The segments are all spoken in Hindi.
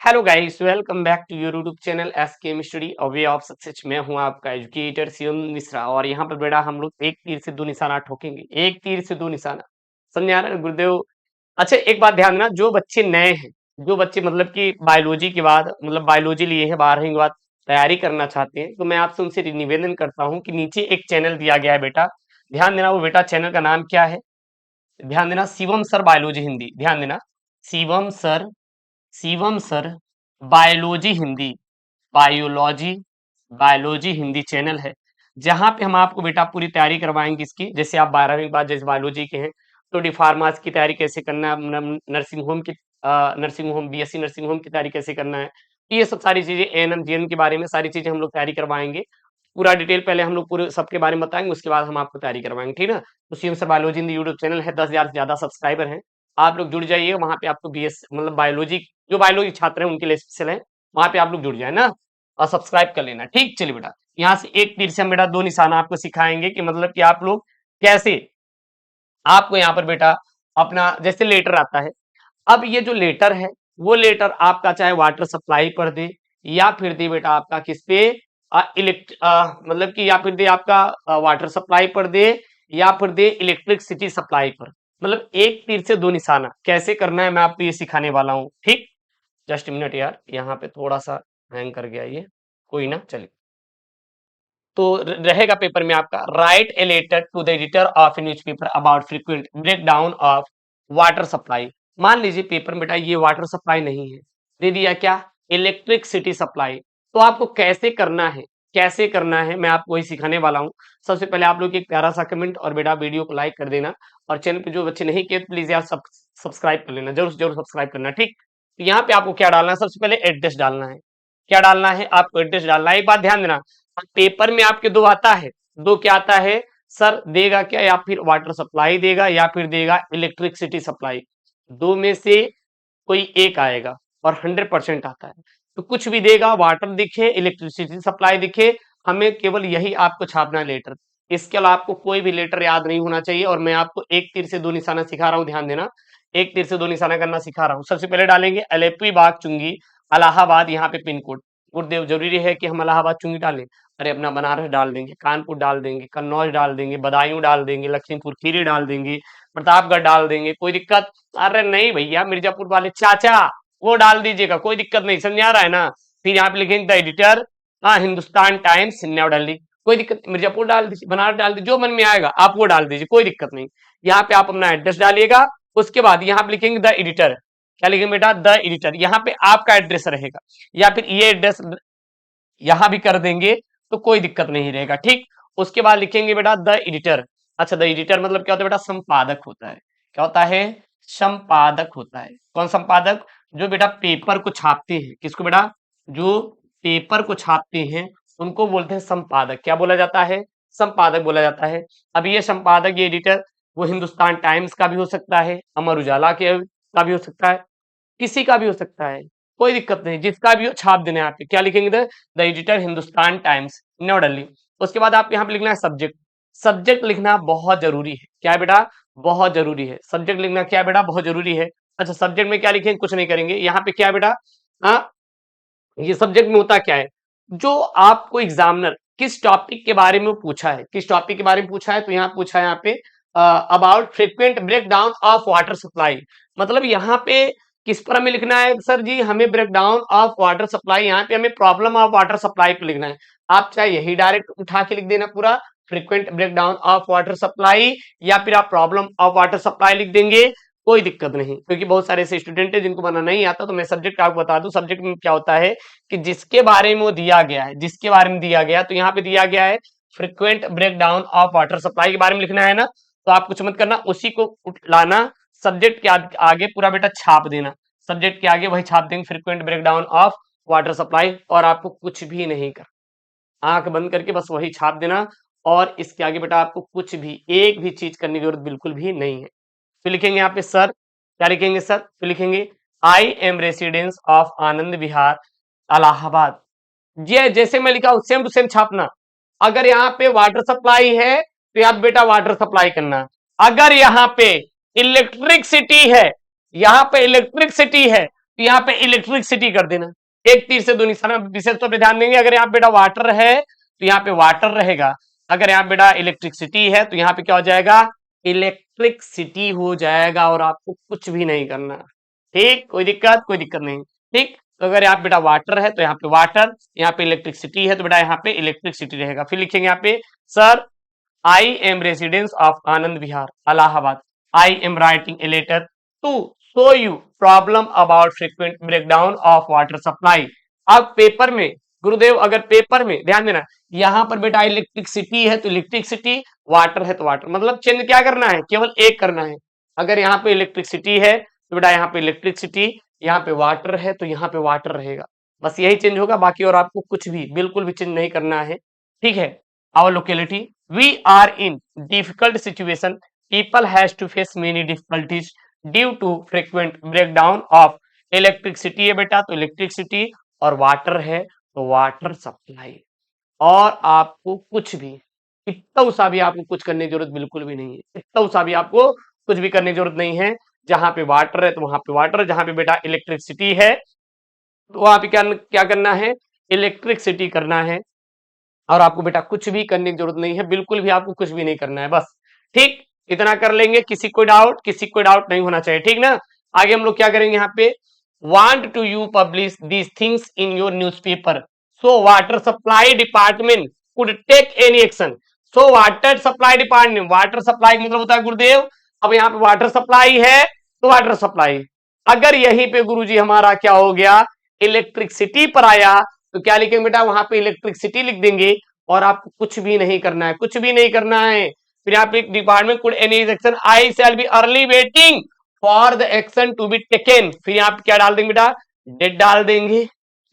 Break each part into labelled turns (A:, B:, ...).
A: Hello guys, welcome back to your YouTube channel S K study a way of success. मैं हूं आपका एजुकेटर शिवम मिश्रा और यहाँ पर बेटा हम लोग एक तीर से दो निशाना ठोकेंगे। एक तीर से दो निशाना, समझा रहे गुरुदेव। अच्छा, एक बात ध्यान देना, जो बच्चे नए हैं, जो बच्चे मतलब कि बायोलॉजी के बाद मतलब बायोलॉजी लिए हैं 12वीं के बाद तैयारी करना चाहते हैं, तो मैं आपसे उनसे निवेदन करता हूँ कि नीचे एक चैनल दिया गया है बेटा, ध्यान देना। वो बेटा चैनल का नाम क्या है, ध्यान देना, शिवम सर बायोलॉजी हिंदी। ध्यान देना, Shivam sir, Shivam sir biology Hindi, biology biology Hindi channel है, जहां पे हम आपको बेटा पूरी तैयारी करवाएंगे इसकी। जैसे आप 12वीं के बाद जैसे बायोलॉजी के हैं तो डी फार्मास की तैयारी कैसे करना है, नर्सिंग होम की nursing home BSc nursing home की तैयारी कैसे करना है, तो ये सब सारी चीजें एएनएम जीएनएम के बारे में सारी चीजें हम लोग तैयारी करवाएंगे। पूरा डिटेल पहले हम लोग पूरे सबके बारे में बताएंगे, उसके बाद हम आपको तैयारी करवाएंगे, ठीक ना। तो CM sir biology Hindi YouTube channel है, 10,000 से ज्यादा सब्सक्राइबर हैं। आप लोग जुड़ जाइए, वहां पे आपको बीएस मतलब बायोलॉजी, जो बायोलॉजी छात्र हैं उनके लिए स्पेशल है, वहां पे आप लोग जुड़ जाए ना और सब्सक्राइब कर लेना। ठीक, चलिए बेटा, यहाँ से एक तीर से हम बेटा दो निशाना आपको सिखाएंगे कि मतलब कि आप लोग कैसे, आपको यहाँ पर बेटा अपना जैसे लेटर आता है। अब ये जो लेटर है, वो लेटर आपका चाहे वाटर सप्लाई पर दे या फिर दे बेटा आपका किस पे, मतलब कि या फिर दे आपका वाटर सप्लाई पर दे या फिर दे इलेक्ट्रिसिटी सप्लाई पर। मतलब एक तीर से दो निशाना कैसे करना है मैं आपको ये सिखाने वाला हूँ। ठीक, जस्ट मिनट यार, यहाँ पे थोड़ा सा हैंग कर गया ये, कोई ना, चलिए। तो रहेगा पेपर में आपका, write a letter to the editor of a newspaper about frequent break down of water supply. मान लीजिए पेपर में बेटा ये वाटर सप्लाई नहीं है, दे दिया क्या, इलेक्ट्रिसिटी सप्लाई। तो आपको कैसे करना है, कैसे करना है मैं आपको वही सिखाने वाला हूँ। सबसे पहले आप लोग एक प्यारा सा कमेंट और बेटा वीडियो को लाइक कर देना, और चैनल पे जो बच्चे नहीं किए प्लीज यार सब्सक्राइब कर लेना, जरूर जरूर सब्सक्राइब करना। ठीक, तो यहाँ पे आपको क्या डालना है, सबसे पहले एड्रेस डालना है। क्या डालना है, आपको एड्रेस डालना है। एक बात ध्यान देना, पेपर में आपके दो आता है, दो क्या आता है सर, देगा क्या, या फिर वाटर सप्लाई देगा या फिर देगा इलेक्ट्रिसिटी सप्लाई, दो में से कोई एक आएगा, और 100% आता है। तो कुछ भी देगा, वाटर दिखे इलेक्ट्रिसिटी सप्लाई दिखे, हमें केवल यही आपको छापना है लेटर। इसके अलावा आपको कोई भी लेटर याद नहीं होना चाहिए। और मैं आपको एक तीर से दो निशाना सिखा रहा हूं, ध्यान देना, एक तीर से दो निशाना करना सिखा रहा हूं। सबसे पहले डालेंगे एलेपी बाग चुंगी इलाहाबाद, यहाँ पे पिन कोड। गुरुदेव जरूरी है कि हम इलाहाबाद चुंगी डालें? अरे अपना बनारस डाल देंगे, कानपुर डाल देंगे, कन्नौज डाल देंगे, बदायूं डाल देंगे, लखीमपुर खीरी डाल देंगे, प्रतापगढ़ डाल देंगे, कोई दिक्कत? अरे नहीं भैया, मिर्जापुर वाले चाचा वो डाल दीजिएगा, कोई दिक्कत नहीं, समझ आ रहा है ना। फिर यहाँ पे लिखेंगे द एडिटर, हाँ, हिंदुस्तान टाइम्स न्यू दिल्ली, कोई दिक्कत, मिर्जापुर डाल दीजिए, बनारस डाल दीजिए, जो मन में आएगा आप वो डाल दीजिए, कोई दिक्कत नहीं। यहाँ पे आप अपना एड्रेस डालिएगा, उसके बाद यहाँ पे लिखेंगे द एडिटर। क्या लिखेंगे बेटा, द एडिटर, यहाँ पे आपका एड्रेस रहेगा, या फिर ये एड्रेस यहां भी कर देंगे तो कोई दिक्कत नहीं रहेगा। ठीक, उसके बाद लिखेंगे बेटा द एडिटर। अच्छा, द एडिटर मतलब क्या होता है बेटा, संपादक होता है। क्या होता है, संपादक होता है। कौन संपादक, जो बेटा पेपर को छापते हैं, किसको बेटा, जो पेपर को छापते हैं उनको बोलते हैं संपादक। क्या बोला जाता है, संपादक बोला जाता है। अब ये संपादक, ये एडिटर, वो हिंदुस्तान टाइम्स का भी हो सकता है, अमर उजाला के का भी हो सकता है, किसी का भी हो सकता है, कोई दिक्कत नहीं, जिसका भी हो छाप देना है। आप क्या लिखेंगे, the editor Hindustan times new Delhi. उसके बाद आप यहाँ पे लिखना है सब्जेक्ट। सब्जेक्ट लिखना बहुत जरूरी है, क्या है बेटा, बहुत जरूरी है, सब्जेक्ट लिखना क्या है बेटा, बहुत जरूरी है। अच्छा, सब्जेक्ट में क्या लिखेंगे, कुछ नहीं करेंगे, यहाँ पे क्या है बेटा, हाँ, ये सब्जेक्ट में होता क्या है, जो आपको एग्जामिनर किस टॉपिक के बारे में पूछा है, किस टॉपिक के बारे में पूछा है, तो यहाँ पूछा है यहाँ पे about frequent break down of water supply. मतलब यहाँ पे किस पर हमें लिखना है सर जी, हमें break down of water supply, यहाँ पे हमें प्रॉब्लम ऑफ वाटर सप्लाई पे लिखना है। आप चाहे यही डायरेक्ट उठा के लिख देना पूरा, frequent break down of water supply, या फिर आप प्रॉब्लम ऑफ वाटर सप्लाई लिख देंगे, कोई दिक्कत नहीं। क्योंकि बहुत सारे ऐसे स्टूडेंट है जिनको बनाना नहीं आता, तो मैं सब्जेक्ट आपको बता दूं, सब्जेक्ट में क्या होता है कि जिसके बारे में वो दिया गया है, जिसके बारे में दिया गया, तो यहाँ पे दिया गया है frequent break down of water supply के बारे में लिखना है ना, तो आप कुछ मत करना, उसी को लाना, सब्जेक्ट के आगे पूरा बेटा छाप देना, सब्जेक्ट के आगे वही छाप देंगे, frequent break down of water supply, और आपको कुछ भी नहीं कर, आंख बंद करके बस वही छाप देना। और इसके आगे बेटा आपको कुछ भी, एक भी चीज करने की जरूरत बिल्कुल भी नहीं है। फिर लिखेंगे यहाँ पे सर, क्या लिखेंगे सर, फिर लिखेंगे आई am residence of Anand Vihar Allahabad. ये जैसे मैं लिखा सेम टू सेम छापना। अगर यहाँ पे वाटर सप्लाई है तो यहाँ बेटा वाटर सप्लाई करना, अगर यहाँ पे इलेक्ट्रिसिटी है, यहाँ पे इलेक्ट्रिसिटी है, तो यहाँ पे इलेक्ट्रिसिटी कर देना। एक तीर से दो निशाना, विशेष तौर पे ध्यान देंगे। अगर यहाँ बेटा वाटर है तो यहाँ पे वाटर रहेगा, अगर यहाँ बेटा इलेक्ट्रिसिटी है तो यहाँ पे क्या हो जाएगा, इलेक्ट्रिसिटी हो जाएगा, और आपको कुछ भी नहीं करना। ठीक, कोई दिक्कत नहीं। ठीक, तो अगर यहाँ बेटा वाटर है तो यहाँ पे वाटर, यहाँ पे इलेक्ट्रिसिटी है तो बेटा यहाँ पे इलेक्ट्रिसिटी रहेगा। फिर लिखेंगे यहाँ पे, sir I am residence of Anand Vihar Allahabad, I am writing a letter to show you problem about frequent breakdown of water supply. अब पेपर में गुरुदेव, अगर पेपर में ध्यान देना, यहां पर बेटा इलेक्ट्रिसिटी है तो इलेक्ट्रिसिटी, वाटर है तो वाटर, मतलब चेंज क्या करना है, केवल एक करना है। अगर यहाँ पे इलेक्ट्रिसिटी है तो बेटा यहाँ पे इलेक्ट्रिसिटी, यहाँ पे वाटर है तो यहाँ पे वाटर रहेगा, बस यही चेंज होगा, बाकी और आपको कुछ भी बिल्कुल भी चेंज नहीं करना है। ठीक है, our locality, we are in difficult situation, people has to face many difficulties due to frequent breakdown of electricity है बेटा, तो इलेक्ट्रिसिटी, और वाटर है तो वाटर सप्लाई। और आपको कुछ भी, इतना सा भी आपको कुछ करने की जरूरत बिल्कुल भी नहीं है, इतना सा भी आपको कुछ भी करने की जरूरत नहीं है। जहां पे वाटर है तो वहां पे वाटर, जहां पे बेटा इलेक्ट्रिसिटी है तो वहां पे क्या क्या करना है, इलेक्ट्रिसिटी करना है। और आपको बेटा कुछ भी करने की जरूरत नहीं है, बिल्कुल भी आपको कुछ भी नहीं करना है, बस। ठीक, इतना कर लेंगे, किसी को डाउट नहीं होना चाहिए, ठीक ना। आगे हम लोग क्या करेंगे यहाँ पे, want to you publish these things in your newspaper so water supply department could take any action. So water supply department, water supply मतलब होता है गुरुदेव, अब यहाँ पे वाटर सप्लाई है तो वाटर सप्लाई, अगर यहीं पे गुरुजी हमारा क्या हो गया, इलेक्ट्रिसिटी पर आया तो क्या लिखेंगे बेटा, वहां पे इलेक्ट्रिसिटी लिख देंगे, और आपको कुछ भी नहीं करना है, कुछ भी नहीं करना है। फिर यहाँ पे department could any action, I shall be early waiting for the action to be taken. फिर यहाँ पे क्या डाल देंगे बेटा, डेट डाल देंगे,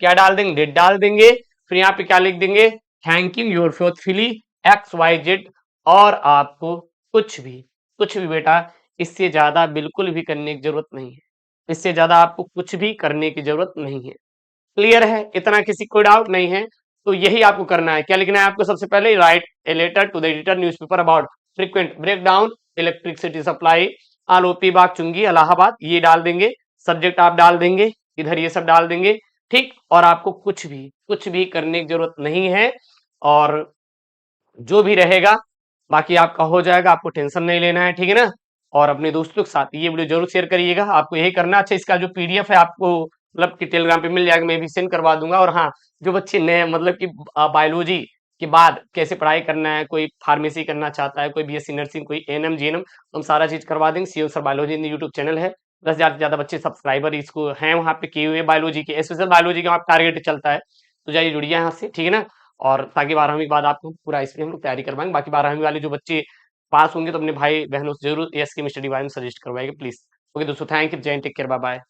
A: क्या डाल देंगे, डेट डाल देंगे। फिर यहाँ पे क्या लिख देंगे, thank you your faithfully XYZ। और आपको कुछ भी बेटा इससे ज्यादा बिल्कुल भी करने की जरूरत नहीं है, इससे ज्यादा आपको कुछ भी करने की जरूरत नहीं है। क्लियर है, इतना किसी को डाउट नहीं है। तो यही आपको करना है, क्या लिखना है आपको, सबसे पहले write a letter to the editor newspaper about frequent breakdown electricity supply Alopi Bagh Chungi Allahabad, ये डाल देंगे। सब्जेक्ट आप डाल देंगे इधर, ये सब डाल देंगे। ठीक, और आपको कुछ भी करने की जरूरत नहीं है, और जो भी रहेगा बाकी आपका हो जाएगा, आपको टेंशन नहीं लेना है, ठीक है ना। और अपने दोस्तों के साथ ये वीडियो जरूर शेयर करिएगा, आपको यही करना। अच्छा, इसका जो PDF है आपको मतलब कि टेलीग्राम पे मिल जाएगा, मैं भी सेंड करवा दूंगा। और हाँ, जो बच्चे नए मतलब कि बायोलॉजी के बाद कैसे पढ़ाई करना है, कोई फार्मेसी करना चाहता है, कोई BSc नर्सिंग, कोई ANM GNM, हम सारा चीज करवा देंगे। CO sir biology YouTube channel है, 10,000 से ज्यादा बच्चे सब्सक्राइबर इसको हैं वहाँ पे किए हुए, बायोलॉजी के, स्पेशल बायोलॉजी का टारगेट चलता है। तो जाइए जुड़िए यहाँ से, ठीक है ना। और ताकि 12वीं के बाद आपको पूरा इस पे हम लोग तैयारी करवाएंगे। बाकी 12वीं वाले जो बच्चे पास होंगे तो अपने भाई बहनों से जरूर एस केमिस्ट्री बारे में सजेस्ट करवाएंगे प्लीज। ओके दोस्तों, थैंक यू, जय, टेक केयर, बाय बाय।